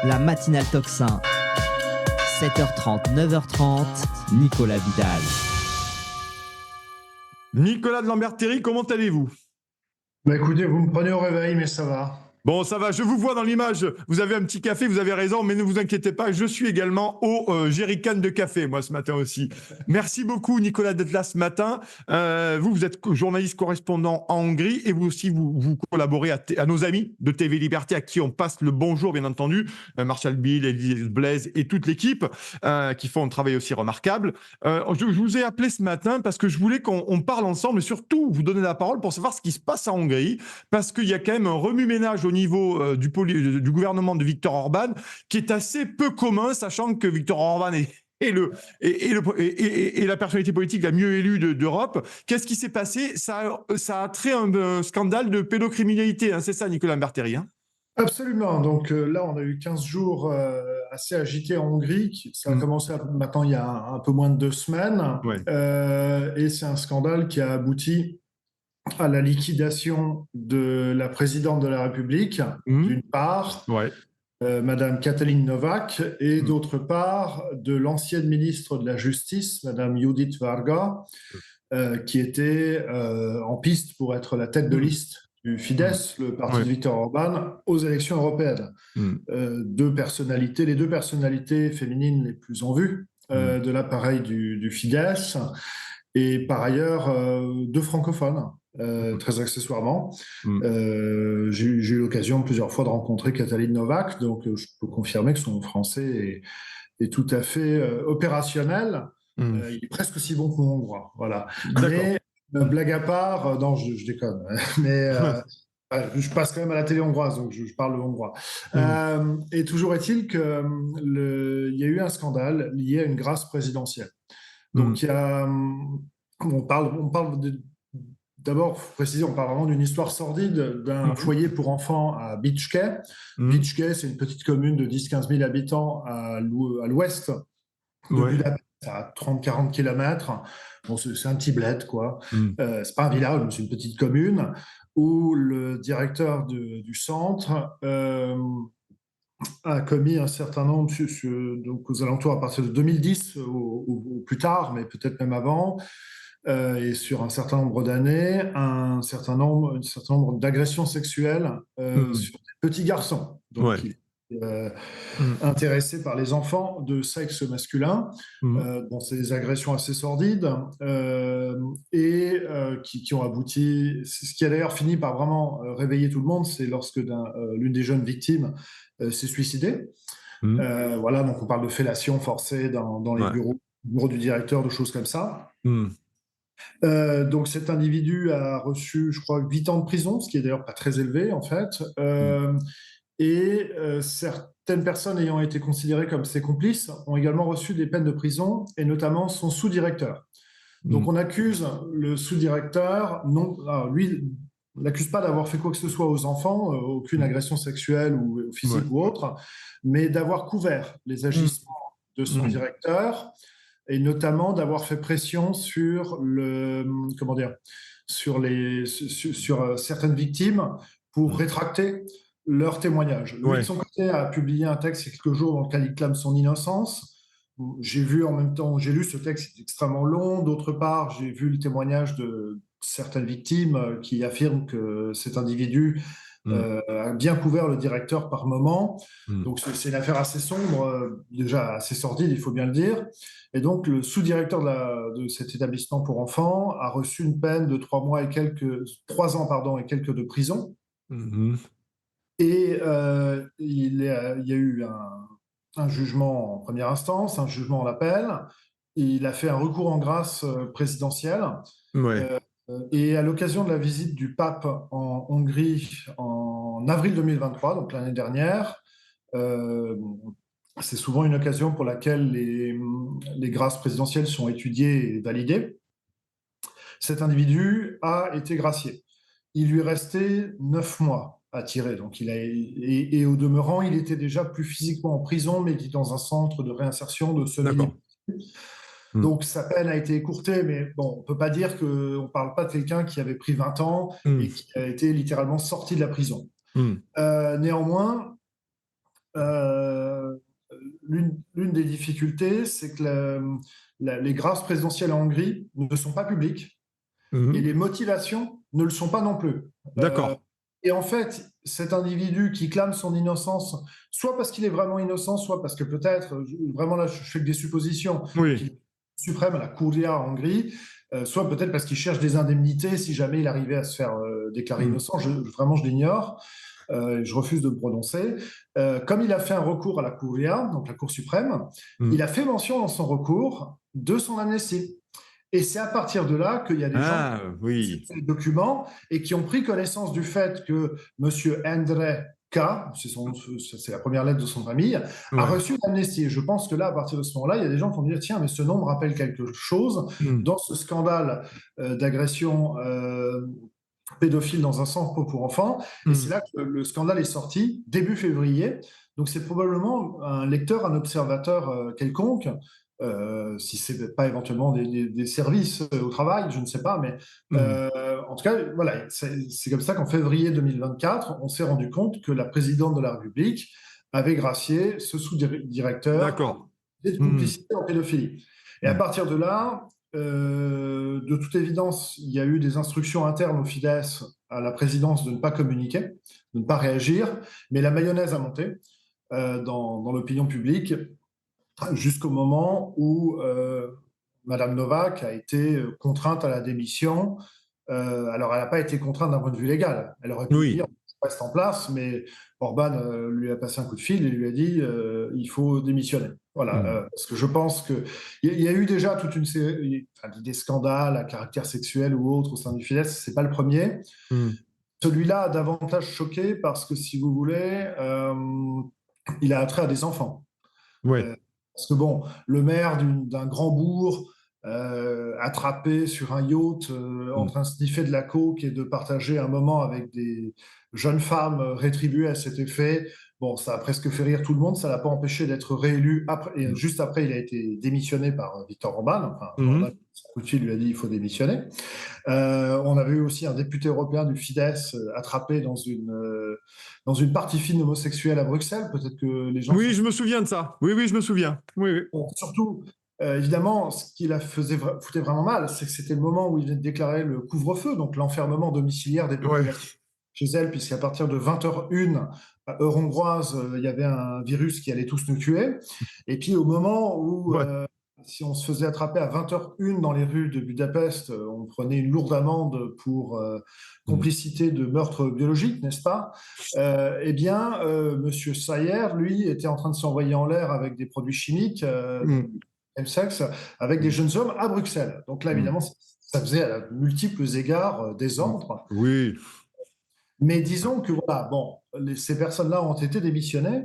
La matinale Tocsin. 7h30, 9h30, Nicolas Vidal. Nicolas de Lambert-Théry, comment allez-vous ? Écoutez, vous me prenez au réveil, mais ça va. Bon, ça va, je vous vois dans l'image, vous avez un petit café, vous avez raison, mais ne vous inquiétez pas, je suis également au jerrycan de café, moi, ce matin aussi. Merci beaucoup, Nicolas, d'être là ce matin. Vous êtes journaliste correspondant en Hongrie et vous aussi, vous collaborez à nos amis de TV Liberté, à qui on passe le bonjour, bien entendu, Marshall Bill, Elise Blaise et toute l'équipe, qui font un travail aussi remarquable. Je vous ai appelé ce matin parce que je voulais qu'on parle ensemble et surtout vous donner la parole pour savoir ce qui se passe en Hongrie, parce qu'il y a quand même un remue-ménage au niveau du gouvernement de Viktor Orban qui est assez peu commun, sachant que Viktor Orban est la personnalité politique la mieux élue d'Europe. Qu'est-ce qui s'est passé ? Ça a trait à un scandale de pédocriminalité, hein, c'est ça, Nicolas Lambert-Théry, hein ? Absolument. Donc là, on a eu 15 jours assez agités en Hongrie. Ça a commencé maintenant il y a un peu moins de 2 semaines. Ouais. Et c'est un scandale qui a abouti à la liquidation de la présidente de la République, d'une part, Madame Katalin Novák, et d'autre part, de l'ancienne ministre de la Justice, Madame Judit Varga, qui était en piste pour être la tête de liste du Fidesz, le parti de Viktor Orban, aux élections européennes. Les deux personnalités féminines les plus en vue de l'appareil du Fidesz, et par ailleurs 2 francophones. Très accessoirement. J'ai eu l'occasion plusieurs fois de rencontrer Katalin Novák, donc je peux confirmer que son français est tout à fait opérationnel. Il est presque aussi bon que mon hongrois. Voilà. Mais blague à part, non, je déconne. Mais je passe quand même à la télé hongroise, donc je parle le hongrois. Et toujours est-il qu'il y a eu un scandale lié à une grâce présidentielle. Donc on parle d'abord, faut préciser, on parle vraiment d'une histoire sordide d'un foyer pour enfants à Bicske. Bicske, c'est une petite commune de 10-15 000 habitants à l'ouest de Budapest, à 30-40 km. Bon, c'est un petit bled, quoi. C'est pas un village, mais c'est une petite commune où le directeur du centre a commis un certain nombre, donc aux alentours à partir de 2010 ou plus tard, mais peut-être même avant, et sur un certain nombre d'années, un certain nombre d'agressions sexuelles sur des petits garçons. Donc, il est intéressé par les enfants de sexe masculin. Bon, c'est des agressions assez sordides et qui ont abouti. Ce qui a d'ailleurs fini par vraiment réveiller tout le monde, c'est lorsque l'une des jeunes victimes s'est suicidée. Voilà, donc on parle de fellation forcée dans les bureaux du directeur, de choses comme ça. Donc cet individu a reçu, je crois, 8 ans de prison, ce qui est d'ailleurs pas très élevé en fait. Et certaines personnes ayant été considérées comme ses complices ont également reçu des peines de prison, et notamment son sous-directeur. Donc on accuse le sous-directeur, lui n'accuse pas d'avoir fait quoi que ce soit aux enfants, aucune agression sexuelle ou physique ou autre, mais d'avoir couvert les agissements de son directeur, et notamment d'avoir fait pression sur certaines victimes pour rétracter leur témoignage. Lui, de son côté, a publié un texte il y a quelques jours dans lequel il clame son innocence. J'ai lu ce texte, c'est extrêmement long. D'autre part, j'ai vu le témoignage de certaines victimes qui affirment que cet individu a bien couvert le directeur par moment. Donc c'est une affaire assez sombre, déjà assez sordide, il faut bien le dire. Et donc le sous-directeur de cet établissement pour enfants a reçu une peine de 3 ans et quelques de prison. Et il y a eu un jugement en première instance, un jugement en appel. Il a fait un recours en grâce présidentielle. Et à l'occasion de la visite du pape en Hongrie en avril 2023, donc l'année dernière, c'est souvent une occasion pour laquelle les grâces présidentielles sont étudiées et validées. Cet individu a été gracié. Il lui restait 9 mois à tirer. Donc et au demeurant, il était déjà plus physiquement en prison, mais il était dans un centre de réinsertion de semi-libre. Donc sa peine a été écourtée, mais bon, on ne peut pas dire qu'on ne parle pas de quelqu'un qui avait pris 20 ans et qui a été littéralement sorti de la prison. Néanmoins, l'une des difficultés, c'est que les grâces présidentielles en Hongrie ne sont pas publiques et les motivations ne le sont pas non plus. D'accord. Et en fait, cet individu qui clame son innocence, soit parce qu'il est vraiment innocent, soit parce que peut-être, vraiment là, je fais que des suppositions, Oui. qu'il est suprême à la Curia en Hongrie, soit peut-être parce qu'il cherche des indemnités si jamais il arrivait à se faire déclarer innocent. Vraiment, je l'ignore. Je refuse de me prononcer. Comme il a fait un recours à la Curia, donc la Cour suprême, il a fait mention dans son recours de son amnistie. Et c'est à partir de là qu'il y a des gens qui ont oui. les documents et qui ont pris connaissance du fait que M. André K, c'est la première lettre de son famille, a reçu une amnistie. Et je pense que là, à partir de ce moment-là, il y a des gens qui vont dire, tiens, mais ce nom me rappelle quelque chose. Dans ce scandale d'agression pédophile dans un centre pour enfants. Et c'est là que le scandale est sorti, début février. Donc c'est probablement un lecteur, un observateur quelconque, si ce n'est pas éventuellement des services au travail, je ne sais pas, mais en tout cas, voilà, c'est comme ça qu'en février 2024, on s'est rendu compte que la présidente de la République avait gracié ce sous-directeur de complicité en pédophilie. Et à partir de là, de toute évidence, il y a eu des instructions internes au Fidesz à la présidence de ne pas communiquer, de ne pas réagir, mais la mayonnaise a monté dans l'opinion publique jusqu'au moment où Madame Novak a été contrainte à la démission. Alors, elle n'a pas été contrainte d'un point de vue légal. Elle aurait pu dire « reste en place », mais Orban lui a passé un coup de fil et lui a dit « il faut démissionner ». Voilà, parce que je pense qu'il y a eu déjà toute une série des scandales à caractère sexuel ou autre au sein du Fidesz, ce n'est pas le premier. Celui-là a davantage choqué parce que, si vous voulez, il a attrait à des enfants. Parce que bon, le maire d'un grand bourg attrapé sur un yacht en train de sniffer de la coke et de partager un moment avec des jeunes femmes rétribuées à cet effet, bon, ça a presque fait rire tout le monde, ça ne l'a pas empêché d'être réélu. Et juste après, il a été démissionné par Viktor Orban. Orban, coup de fil lui a dit il faut démissionner. On avait eu aussi un député européen du Fidesz attrapé dans une partie fine homosexuelle à Bruxelles. Peut-être que les gens... Oui, je me souviens de ça. Oui, je me souviens. Bon, surtout, évidemment, ce qui la foutait vraiment mal, c'est que c'était le moment où il venait de déclarer le couvre-feu, donc l'enfermement domiciliaire des populations chez elle, puisqu'à partir de 20h01, heure hongroise, il y avait un virus qui allait tous nous tuer. Et puis au moment où... si on se faisait attraper à 20h01 dans les rues de Budapest, on prenait une lourde amende pour complicité de meurtre biologique, n'est-ce pas? Eh bien, Monsieur Sayer, lui, était en train de s'envoyer en l'air avec des produits chimiques, même sexe, avec des jeunes hommes à Bruxelles. Donc là, évidemment, ça faisait à multiples égards désordre. Oui. Mais disons que, voilà, bon, ces personnes-là ont été démissionnées.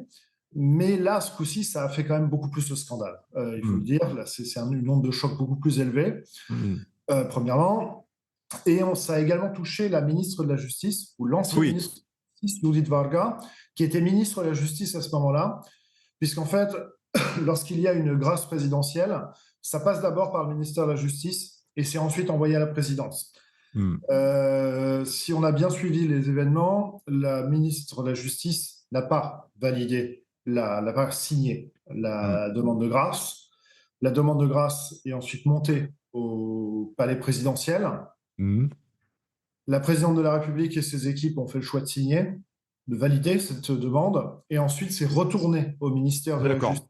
Mais là, ce coup-ci, ça a fait quand même beaucoup plus de scandale. Il faut le dire, là, c'est une onde de choc beaucoup plus élevée, premièrement. Et ça a également touché la ministre de la Justice, ou l'ancienne ministre de la Justice, Judith Varga, qui était ministre de la Justice à ce moment-là, puisqu'en fait, lorsqu'il y a une grâce présidentielle, ça passe d'abord par le ministère de la Justice et c'est ensuite envoyé à la présidence. Si on a bien suivi les événements, la ministre de la Justice n'a pas validé n'a pas signé la demande de grâce. La demande de grâce est ensuite montée au palais présidentiel. La présidente de la République et ses équipes ont fait le choix de signer, de valider cette demande, et ensuite c'est retourné au ministère de la Justice.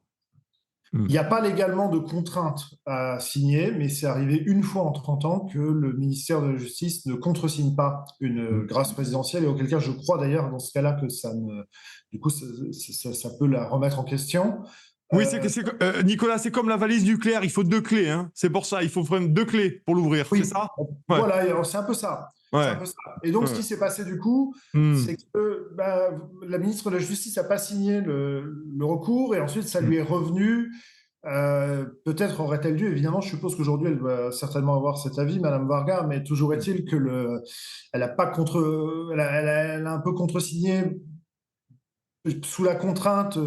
Il n'y a pas légalement de contrainte à signer, mais c'est arrivé une fois en 30 ans que le ministère de la Justice ne contresigne pas une grâce présidentielle, et auquel cas je crois d'ailleurs dans ce cas-là que ça peut la remettre en question. Oui, Nicolas, c'est comme la valise nucléaire, il faut 2 clés. Hein. C'est pour ça, il faut prendre 2 clés pour l'ouvrir, c'est ça? Voilà, c'est un peu ça. Et donc, ce qui s'est passé du coup, c'est que la ministre de la Justice n'a pas signé le recours et ensuite, ça lui est revenu. Peut-être aurait-elle dû, évidemment, je suppose qu'aujourd'hui, elle va certainement avoir cet avis, Madame Varga, mais toujours est-il que elle a un peu contresigné sous la contrainte,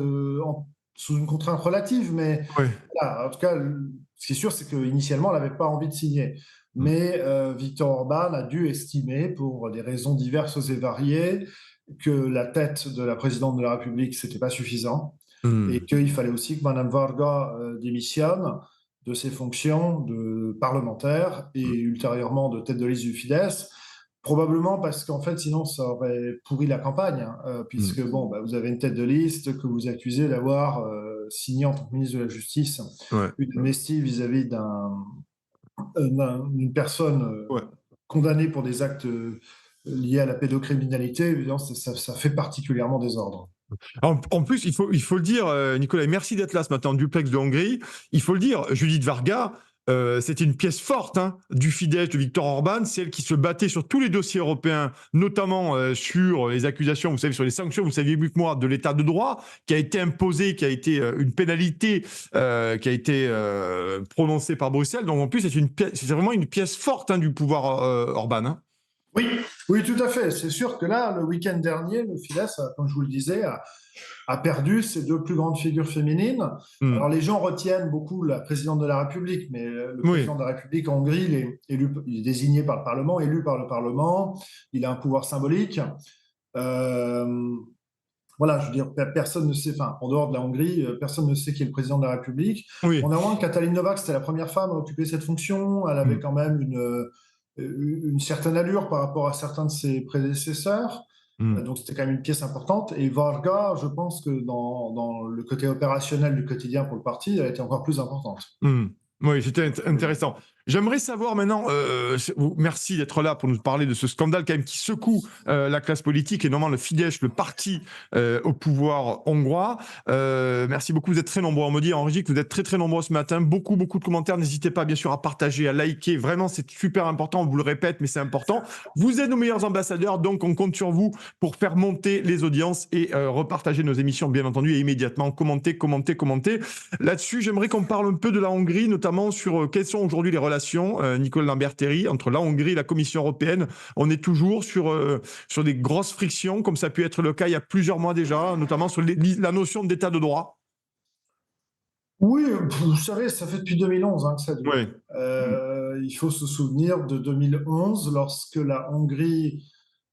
sous une contrainte relative, mais voilà, en tout cas, ce qui est sûr, c'est qu'initialement, elle n'avait pas envie de signer. Mais Viktor Orban a dû estimer, pour des raisons diverses et variées, que la tête de la présidente de la République, ce n'était pas suffisant, et qu'il fallait aussi que Mme Varga démissionne de ses fonctions de parlementaire et ultérieurement de tête de liste du Fidesz, probablement parce qu'en fait, sinon, ça aurait pourri la campagne, puisque vous avez une tête de liste que vous accusez d'avoir signé en tant que ministre de la Justice une amnistie vis-à-vis d'une personne condamnée pour des actes liés à la pédocriminalité. Évidemment, ça fait particulièrement désordre. En plus, il faut le dire, Nicolas, merci d'être là ce matin en duplex de Hongrie. Il faut le dire, Judith Varga, c'était une pièce forte du Fidesz de Viktor Orban, celle qui se battait sur tous les dossiers européens, notamment sur les accusations, vous savez, sur les sanctions, vous saviez mieux que moi, de l'état de droit, qui a été imposée, qui a été une pénalité qui a été prononcée par Bruxelles. Donc en plus, c'est vraiment une pièce forte du pouvoir Orban. Oui, tout à fait. C'est sûr que là, le week-end dernier, le Fidesz, comme je vous le disais, a perdu ses deux plus grandes figures féminines. Alors les gens retiennent beaucoup la présidente de la République, mais le président de la République en Hongrie, il est désigné par le Parlement, élu par le Parlement, il a un pouvoir symbolique. Voilà, je veux dire, personne ne sait, en dehors de la Hongrie, personne ne sait qui est le président de la République. On a moins Katalin Novák, c'était la première femme à occuper cette fonction, elle avait quand même une certaine allure par rapport à certains de ses prédécesseurs. Donc c'était quand même une pièce importante. Et Varga, je pense que dans le côté opérationnel du quotidien pour le parti, elle a été encore plus importante. Oui, c'était intéressant. J'aimerais savoir maintenant, merci d'être là pour nous parler de ce scandale quand même qui secoue la classe politique et notamment le Fidesz, le parti au pouvoir hongrois. Merci beaucoup, vous êtes très nombreux. On me dit en régie que vous êtes très très nombreux ce matin. Beaucoup de commentaires. N'hésitez pas bien sûr à partager, à liker. Vraiment, c'est super important. On vous le répète, mais c'est important. Vous êtes nos meilleurs ambassadeurs, donc on compte sur vous pour faire monter les audiences et repartager nos émissions, bien entendu, et immédiatement commenter. Là-dessus, j'aimerais qu'on parle un peu de la Hongrie, notamment sur quelles sont aujourd'hui les relations, Nicolas Lambert-Terry, entre la Hongrie et la Commission européenne. On est toujours sur des grosses frictions, comme ça a pu être le cas il y a plusieurs mois déjà, notamment sur la notion d'état de droit. Oui, vous savez, ça fait depuis 2011 que ça dure. Il faut se souvenir de 2011, lorsque la Hongrie,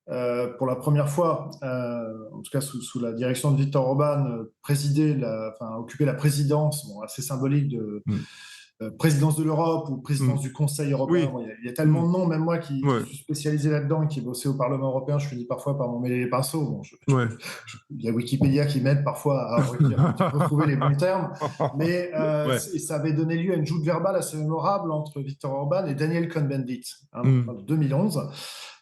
pour la première fois, en tout cas sous la direction de Viktor Orban, occupait la présidence, assez symbolique de présidence de l'Europe ou présidence du Conseil européen. Il y a tellement de noms, même moi qui suis spécialisé là-dedans et qui bossais au Parlement européen, je finis parfois par m'en mêler les pinceaux. Il y a Wikipédia qui m'aide parfois à retrouver les bons termes, mais ça avait donné lieu à une joute verbale assez mémorable entre Viktor Orban et Daniel Cohn-Bendit en 2011.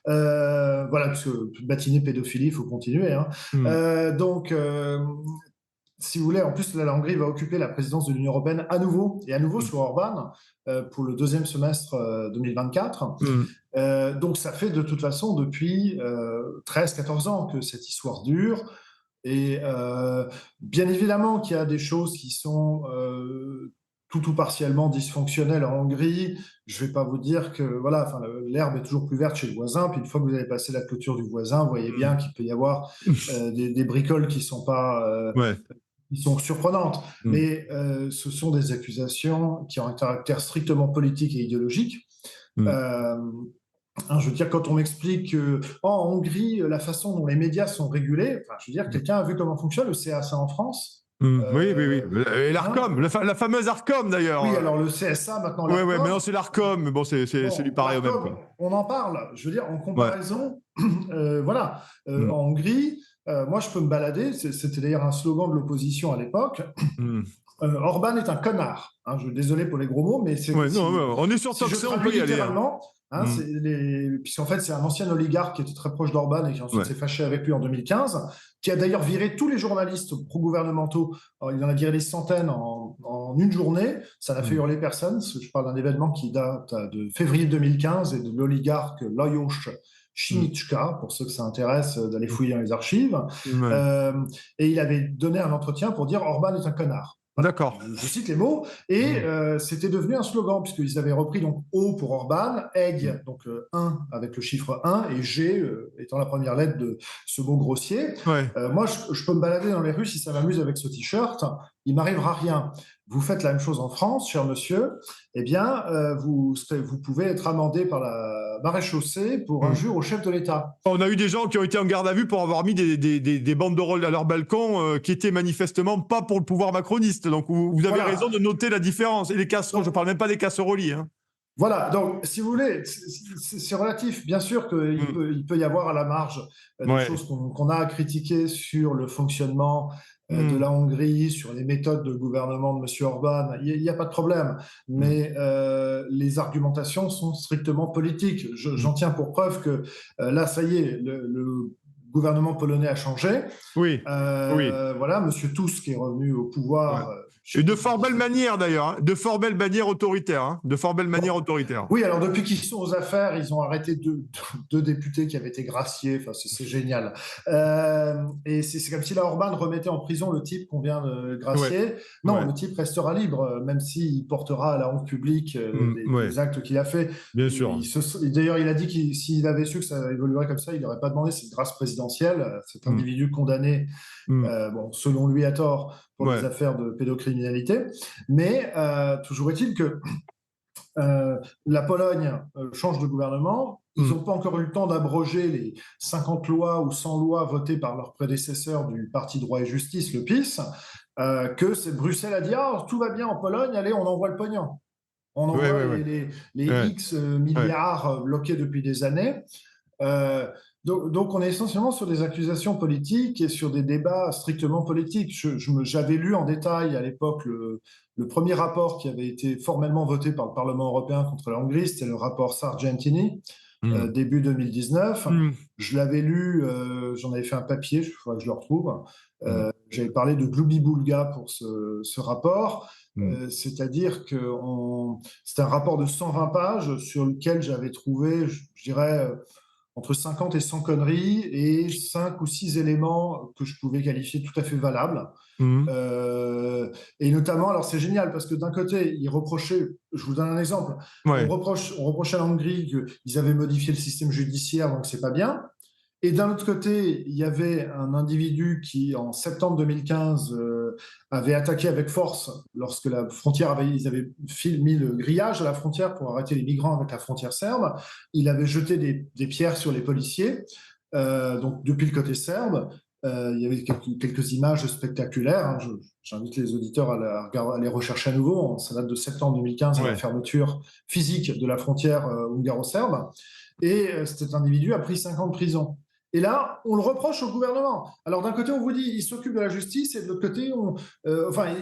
Voilà, parce que batiner pédophilie, il faut continuer. Si vous voulez, en plus, la Hongrie va occuper la présidence de l'Union européenne à nouveau sous Orban pour le deuxième semestre 2024. Donc, ça fait de toute façon depuis 13-14 ans que cette histoire dure. Et bien évidemment qu'il y a des choses qui sont tout ou partiellement dysfonctionnelles en Hongrie. Je ne vais pas vous dire que l'herbe est toujours plus verte chez le voisin. Puis une fois que vous avez passé la clôture du voisin, vous voyez bien qu'il peut y avoir des bricoles qui sont pas... Ils sont surprenantes, mais ce sont des accusations qui ont un caractère strictement politique et idéologique. Je veux dire, quand on m'explique en Hongrie, la façon dont les médias sont régulés, je veux dire, quelqu'un a vu comment fonctionne le CSA en France. Oui. Et l'ARCOM, la fameuse ARCOM d'ailleurs. Oui, alors le CSA maintenant. Oui, mais non, c'est l'ARCOM, mais bon, c'est du pareil au même. On en parle, je veux dire, en comparaison, en Hongrie. Moi, je peux me balader, c'était d'ailleurs un slogan de l'opposition à l'époque. Orban est un connard. Désolé pour les gros mots, mais c'est. On est sur si je traduis littéralement. Puisqu'en fait, c'est un ancien oligarque qui était très proche d'Orban et qui ensuite s'est fâché avec lui en 2015, qui a d'ailleurs viré tous les journalistes pro-gouvernementaux. Il en a viré des centaines en une journée. Ça n'a fait hurler personne. Je parle d'un événement qui date de février 2015 et de l'oligarque Lajos Simicska, pour ceux que ça intéresse d'aller fouiller dans les archives. Et il avait donné un entretien pour dire Orban est un connard. D'accord. Je cite les mots. Et c'était devenu un slogan, puisqu'ils avaient repris donc O pour Orban, Egg, donc 1 avec le chiffre 1, et G étant la première lettre de ce mot grossier. Moi, je peux me balader dans les rues si ça m'amuse avec ce t-shirt. Il ne m'arrivera rien. Vous faites la même chose en France, cher monsieur, eh bien, vous pouvez être amendé par la maréchaussée pour injure au chef de l'État. On a eu des gens qui ont été en garde à vue pour avoir mis des banderoles à leur balcon qui étaient manifestement pas pour le pouvoir macroniste. Donc vous avez raison de noter la différence. Et les casseroles, je ne parle même pas des casserolis. Hein. Voilà, donc si vous voulez, c'est relatif. Bien sûr qu'il peut y avoir à la marge des choses qu'on a à critiquer sur le fonctionnement de la Hongrie, sur les méthodes de gouvernement de M. Orban. Il n'y a pas de problème. Mais les argumentations sont strictement politiques. J'en tiens pour preuve que là, ça y est, le gouvernement polonais a changé. Oui. Voilà, M. Tusk est revenu au pouvoir. Et de fort belle manière d'ailleurs, hein. De fort belle manière autoritaire. Hein. De fort belle manière autoritaire. Oui, alors depuis qu'ils sont aux affaires, ils ont arrêté deux députés qui avaient été graciés. Enfin, c'est génial. Et c'est comme si la Orban remettait en prison le type qu'on vient de gracier. Non, le type restera libre, même s'il portera à la honte publique des actes qu'il a fait. Bien sûr. D'ailleurs, il a dit que s'il avait su que ça évoluerait comme ça, il n'aurait pas demandé cette grâce présidentielle. Cet individu condamné, selon lui à tort, pour des affaires de pédocriminalité. Mais toujours est-il que la Pologne change de gouvernement. Ils n'ont pas encore eu le temps d'abroger les 50 lois ou 100 lois votées par leurs prédécesseurs du Parti droit et justice, le PiS, que Bruxelles a dit « Ah, tout va bien en Pologne, allez, on envoie le pognon ». On envoie les X milliards bloqués depuis des années. Donc, on est essentiellement sur des accusations politiques et sur des débats strictement politiques. J'avais lu en détail à l'époque le premier rapport qui avait été formellement voté par le Parlement européen contre la Hongrie, c'était le rapport Sargentini, début 2019. Je l'avais lu, j'en avais fait un papier, il faudra que je le retrouve. J'avais parlé de Glubi-Boulga pour ce rapport. C'est-à-dire que c'est un rapport de 120 pages sur lequel j'avais trouvé, je dirais, entre 50 et 100 conneries et 5 ou 6 éléments que je pouvais qualifier tout à fait valables. Et notamment, alors c'est génial parce que d'un côté, ils reprochaient, je vous donne un exemple, on reprochait à la Hongrie qu'ils avaient modifié le système judiciaire, donc c'est pas bien. Et d'un autre côté, il y avait un individu qui, en septembre 2015, avait attaqué avec force lorsque la frontière ils avaient mis le grillage à la frontière pour arrêter les migrants avec la frontière serbe. Il avait jeté des pierres sur les policiers, donc depuis le côté serbe. Il y avait quelques images spectaculaires. Hein. J'invite les auditeurs à les rechercher à nouveau. Ça date de septembre 2015, la fermeture physique de la frontière hongaro-serbe. Et cet individu a pris 5 ans de prison. Et là, on le reproche au gouvernement. Alors d'un côté, on vous dit, ils s'occupent de la justice, et de l'autre côté,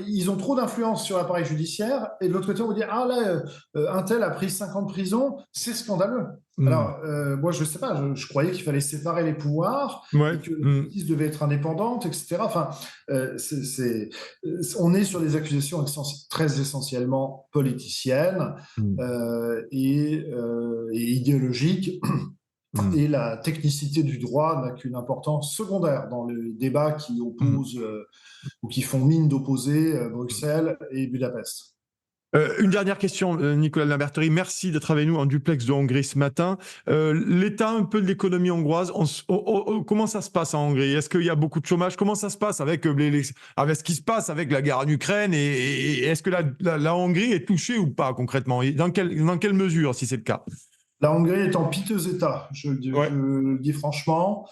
ils ont trop d'influence sur l'appareil judiciaire, et de l'autre côté, on vous dit, ah là, un tel a pris 5 ans de prison, c'est scandaleux. Alors, moi, je ne sais pas, je croyais qu'il fallait séparer les pouvoirs, et que la justice devait être indépendante, etc. Enfin, on est sur des accusations très essentiellement politiciennes et idéologiques. Et la technicité du droit n'a qu'une importance secondaire dans les débats qui opposent ou qui font mine d'opposer Bruxelles et Budapest. Une dernière question, Nicolas de Lamberterie. Merci d'être avec nous en duplex de Hongrie ce matin. L'état un peu de l'économie hongroise, comment ça se passe en Hongrie? Est-ce qu'il y a beaucoup de chômage? Comment ça se passe avec ce qui se passe avec la guerre en Ukraine? Et est-ce que la Hongrie est touchée ou pas concrètement? Dans quelle mesure, si c'est le cas? La Hongrie est en piteux état, je le dis franchement.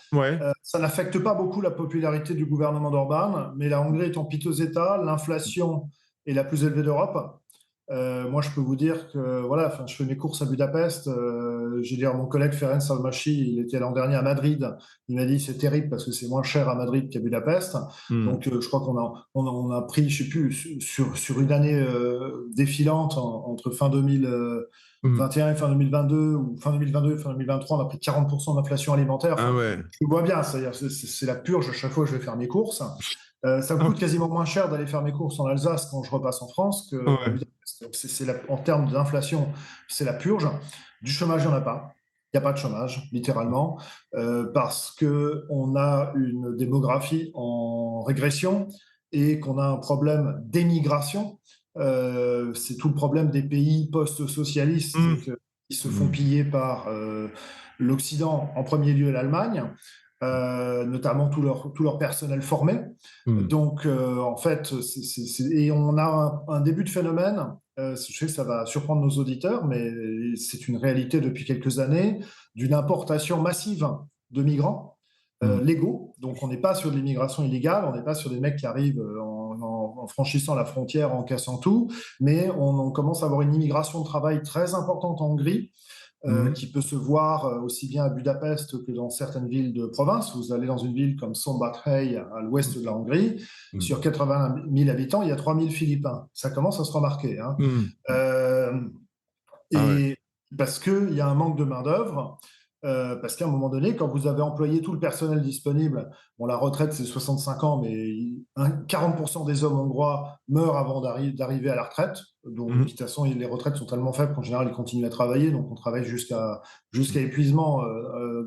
Ça n'affecte pas beaucoup la popularité du gouvernement d'Orban, mais la Hongrie est en piteux état. L'inflation est la plus élevée d'Europe. Moi, je peux vous dire que je fais mes courses à Budapest. J'ai dit à mon collègue Ferenc Salmachi, il était l'an dernier à Madrid. Il m'a dit c'est terrible parce que c'est moins cher à Madrid qu'à Budapest. Donc, je crois qu'on a pris, je ne sais plus, sur une année défilante entre fin 2021 et fin 2022, ou fin 2022 et fin 2023, on a pris 40% d'inflation alimentaire. Je vois bien, c'est la purge à chaque fois que je vais faire mes courses. Ça me coûte quasiment moins cher d'aller faire mes courses en Alsace quand je repasse en France que en termes d'inflation, c'est la purge. Du chômage, il n'y en a pas. Il n'y a pas de chômage, littéralement, parce qu'on a une démographie en régression et qu'on a un problème d'émigration. C'est tout le problème des pays post-socialistes qui se font piller par l'Occident, en premier lieu l'Allemagne. notamment tout leur personnel formé. Donc, en fait, et on a un début de phénomène, je sais que ça va surprendre nos auditeurs, mais c'est une réalité depuis quelques années, d'une importation massive de migrants légaux. Donc, on n'est pas sur de l'immigration illégale, on n'est pas sur des mecs qui arrivent en franchissant la frontière, en cassant tout, mais on commence à avoir une immigration de travail très importante en Hongrie, qui peut se voir aussi bien à Budapest que dans certaines villes de province. Vous allez dans une ville comme Szombathely, à l'ouest de la Hongrie, sur 80 000 habitants, il y a 3 000 Philippins. Ça commence à se remarquer. Hein. Parce qu'il y a un manque de main-d'œuvre. Parce qu'à un moment donné, quand vous avez employé tout le personnel disponible, bon, la retraite c'est 65 ans, mais 40% des hommes hongrois meurent avant d'arriver à la retraite. Donc, de toute façon, les retraites sont tellement faibles qu'en général, ils continuent à travailler. Donc, on travaille jusqu'à épuisement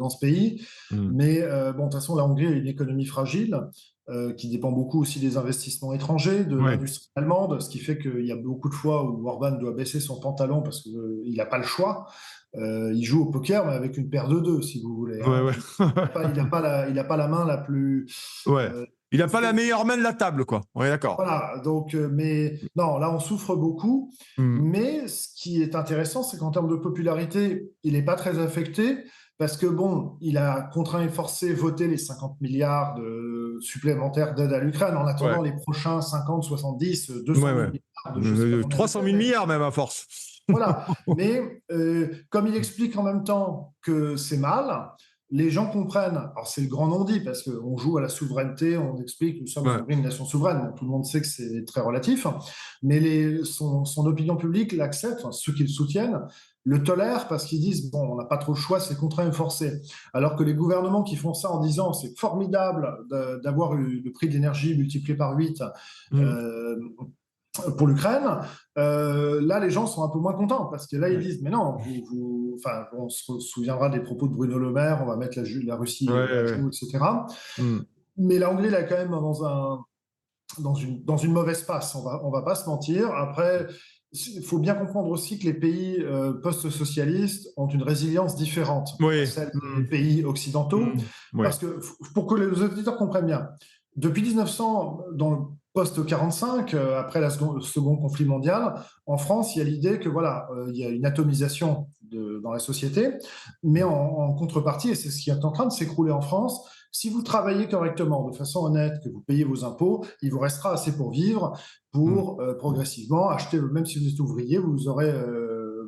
dans ce pays. Mais bon, de toute façon, la Hongrie a une économie fragile qui dépend beaucoup aussi des investissements étrangers, de l'industrie allemande, ce qui fait qu'il y a beaucoup de fois où Orban doit baisser son pantalon parce qu'il n'a pas le choix. Il joue au poker, mais avec une paire de deux, si vous voulez. Hein. Il n'a pas la main la plus... il n'a pas la meilleure main de la table, quoi. On est d'accord. Voilà, donc, mais non, là, on souffre beaucoup. Mais ce qui est intéressant, c'est qu'en termes de popularité, il n'est pas très affecté parce que, bon, il a contraint et forcé voter les 50 milliards supplémentaires d'aide à l'Ukraine en attendant les prochains 50, 70, 200 milliards. 300 000 milliards même à force. Voilà, mais comme il explique en même temps que c'est mal, les gens comprennent. Alors c'est le grand non-dit parce qu'on joue à la souveraineté, on explique que nous sommes une nation souveraine, donc tout le monde sait que c'est très relatif, mais son opinion publique l'accepte, enfin, ceux qui le soutiennent le tolèrent parce qu'ils disent bon, on n'a pas trop le choix, c'est contraint et forcé. Alors que les gouvernements qui font ça en disant c'est formidable d'avoir eu le prix de l'énergie multiplié par 8 pour l'Ukraine, là les gens sont un peu moins contents parce que là ils disent mais non, enfin, on se souviendra des propos de Bruno Le Maire, on va mettre la Russie à genoux, etc. Mais la Hongrie, elle est quand même dans une mauvaise passe, on va pas se mentir. Après, il faut bien comprendre aussi que les pays post-socialistes ont une résilience différente à celle des pays occidentaux. Parce que, pour que les auditeurs comprennent bien, depuis 1900, dans le post-45, après le second conflit mondial, en France, il y a l'idée que voilà, il y a une atomisation dans la société, mais en contrepartie, et c'est ce qui est en train de s'écrouler en France, si vous travaillez correctement, de façon honnête, que vous payez vos impôts, il vous restera assez pour vivre, pour progressivement acheter, même si vous êtes ouvrier, vous aurez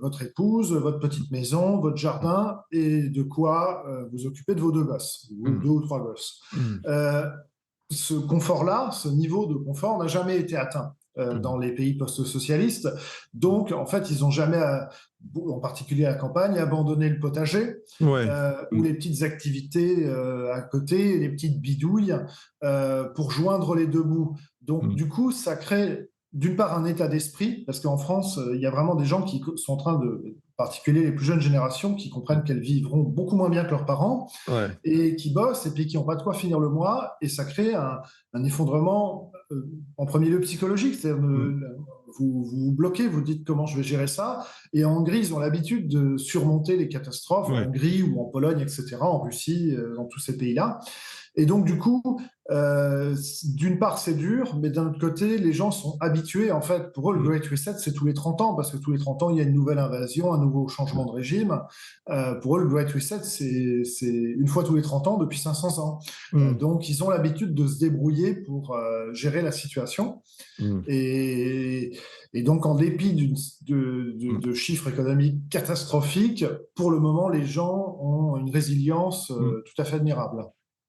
votre épouse, votre petite maison, votre jardin, et de quoi vous occuper de vos 2 gosses, ou 2 ou 3 gosses. Ce confort-là, ce niveau de confort n'a jamais été atteint dans les pays post-socialistes. Donc, en fait, ils n'ont jamais, en particulier à la campagne, abandonné le potager ou les petites activités à côté, les petites bidouilles pour joindre les 2 bouts. Donc, du coup, ça crée d'une part un état d'esprit, parce qu'en France, il y a vraiment des gens qui sont en train en particulier les plus jeunes générations, qui comprennent qu'elles vivront beaucoup moins bien que leurs parents et qui bossent et puis qui n'ont pas de quoi finir le mois, et ça crée un effondrement en premier lieu psychologique, c'est-à-dire vous bloquez, vous dites comment je vais gérer ça, et en Hongrie ils ont l'habitude de surmonter les catastrophes, en Hongrie ou en Pologne, etc., en Russie, dans tous ces pays-là. Et donc, du coup, d'une part, c'est dur, mais d'un autre côté, les gens sont habitués. En fait, pour eux, le Great Reset, c'est tous les 30 ans, parce que tous les 30 ans, il y a une nouvelle invasion, un nouveau changement de régime. Pour eux, le Great Reset, c'est une fois tous les 30 ans depuis 500 ans. Donc, ils ont l'habitude de se débrouiller pour gérer la situation. Et donc, en dépit de chiffres économiques catastrophiques, pour le moment, les gens ont une résilience tout à fait admirable.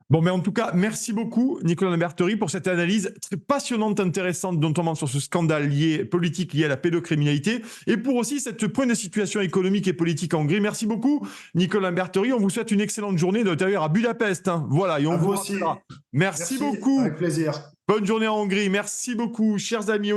Bon, mais en tout cas, merci beaucoup, Nicolas Lamberterie, pour cette analyse très passionnante, intéressante, notamment sur ce scandale politique lié à la pédocriminalité, et pour aussi cette point de situation économique et politique en Hongrie. Merci beaucoup, Nicolas Lamberterie. On vous souhaite une excellente journée, notamment à Budapest. Hein. Voilà, et on vous aussi. Merci beaucoup. Avec plaisir. Bonne journée en Hongrie. Merci beaucoup, chers amis.